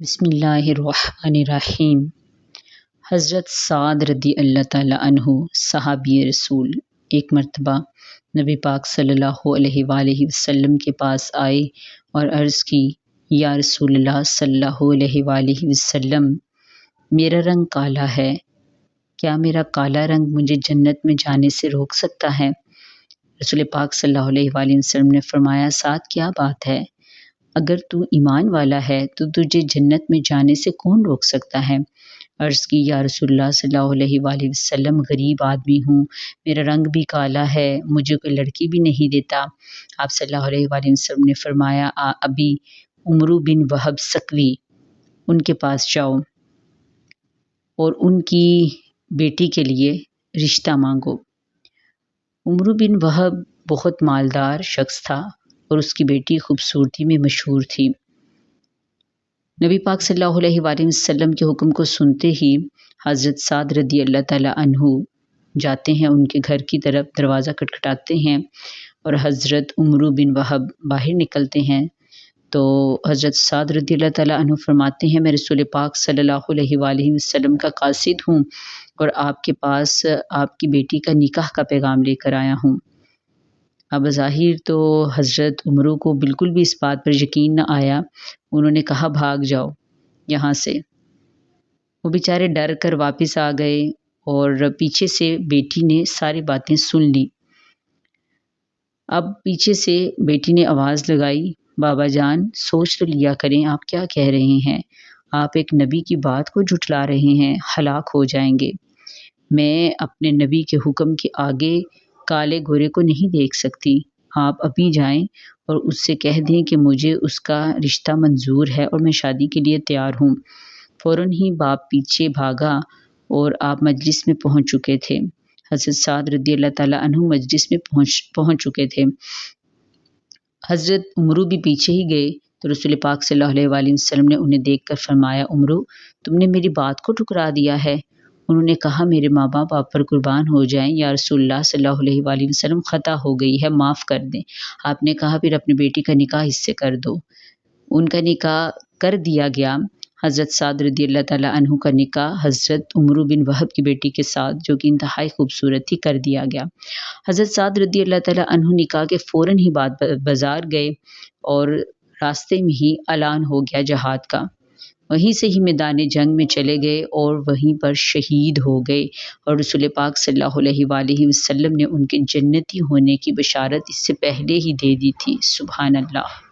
بسم اللہ الرحمن الرحیم۔ حضرت سعد رضی اللہ تعالیٰ عنہ صحابی رسول ایک مرتبہ نبی پاک صلی اللہ علیہ وآلہ وسلم کے پاس آئے اور عرض کی، یا رسول اللہ صلی اللہ علیہ وآلہ وسلم، میرا رنگ کالا ہے، کیا میرا کالا رنگ مجھے جنت میں جانے سے روک سکتا ہے؟ رسول پاک صلی اللہ علیہ وآلہ وسلم نے فرمایا، سعد کیا بات ہے؟ اگر تو ایمان والا ہے تو تجھے جنت میں جانے سے کون روک سکتا ہے؟ عرض کی، یا رسول اللہ صلی اللہ علیہ وآلہ وسلم، غریب آدمی ہوں، میرا رنگ بھی کالا ہے، مجھے کوئی لڑکی بھی نہیں دیتا۔ آپ صلی اللہ علیہ وآلہ وسلم نے فرمایا، ابھی عمرو بن وہب ثقفی ان کے پاس جاؤ اور ان کی بیٹی کے لیے رشتہ مانگو۔ عمرو بن وہب بہت مالدار شخص تھا اور اس کی بیٹی خوبصورتی میں مشہور تھی۔ نبی پاک صلی اللہ علیہ وآلہ وسلم کے حکم کو سنتے ہی حضرت سعد رضی اللہ تعالیٰ عنہ جاتے ہیں، ان کے گھر کی طرف دروازہ کھٹکھٹاتے ہیں اور حضرت عمرو بن وہب باہر نکلتے ہیں تو حضرت سعد رضی اللہ تعالیٰ عنہ فرماتے ہیں، میں رسول پاک صلی اللہ علیہ وآلہ وسلم کا قاصد ہوں اور آپ کے پاس آپ کی بیٹی کا نکاح کا پیغام لے کر آیا ہوں۔ اب ظاہر تو حضرت عمرو کو بالکل بھی اس بات پر یقین نہ آیا، انہوں نے کہا، بھاگ جاؤ یہاں سے۔ وہ بیچارے ڈر کر واپس آ گئے اور پیچھے سے بیٹی نے ساری باتیں سن لی۔ اب پیچھے سے بیٹی نے آواز لگائی، بابا جان سوچ تو لیا کریں، آپ کیا کہہ رہے ہیں؟ آپ ایک نبی کی بات کو جھٹلا رہے ہیں، ہلاک ہو جائیں گے۔ میں اپنے نبی کے حکم کے آگے کالے گورے کو نہیں دیکھ سکتی۔ آپ ابھی جائیں اور اس سے کہہ دیں کہ مجھے اس کا رشتہ منظور ہے اور میں شادی کے لیے تیار ہوں۔ فوراً ہی باپ پیچھے بھاگا اور آپ مجلس میں پہنچ چکے تھے۔ حضرت سعد رضی اللہ تعالیٰ عنہ مجلس میں پہنچ چکے تھے۔ حضرت عمرو بھی پیچھے ہی گئے تو رسول پاک صلی اللہ علیہ وآلہ وسلم نے انہیں دیکھ کر فرمایا، عمرو تم نے میری بات کو ٹھکرا دیا ہے۔ انہوں نے کہا، میرے ماں باپ آپ پر قربان ہو جائیں، یا رسول اللہ صلی اللہ علیہ وآلہ وسلم، خطا ہو گئی ہے، معاف کر دیں۔ آپ نے کہا، پھر اپنی بیٹی کا نکاح اس سے کر دو۔ ان کا نکاح کر دیا گیا۔ حضرت سعد رضی اللہ تعالیٰ عنہ کا نکاح حضرت عمرو بن وہب کی بیٹی کے ساتھ، جو کہ انتہائی خوبصورت تھی، کر دیا گیا۔ حضرت سعد رضی اللہ تعالیٰ عنہ نکاح کے فوراً ہی بعد بازار گئے اور راستے میں ہی اعلان ہو گیا جہاد کا۔ وہیں سے ہی میدان جنگ میں چلے گئے اور وہیں پر شہید ہو گئے، اور رسول پاک صلی اللہ علیہ وآلہ وسلم نے ان کے جنتی ہونے کی بشارت اس سے پہلے ہی دے دی تھی۔ سبحان اللہ۔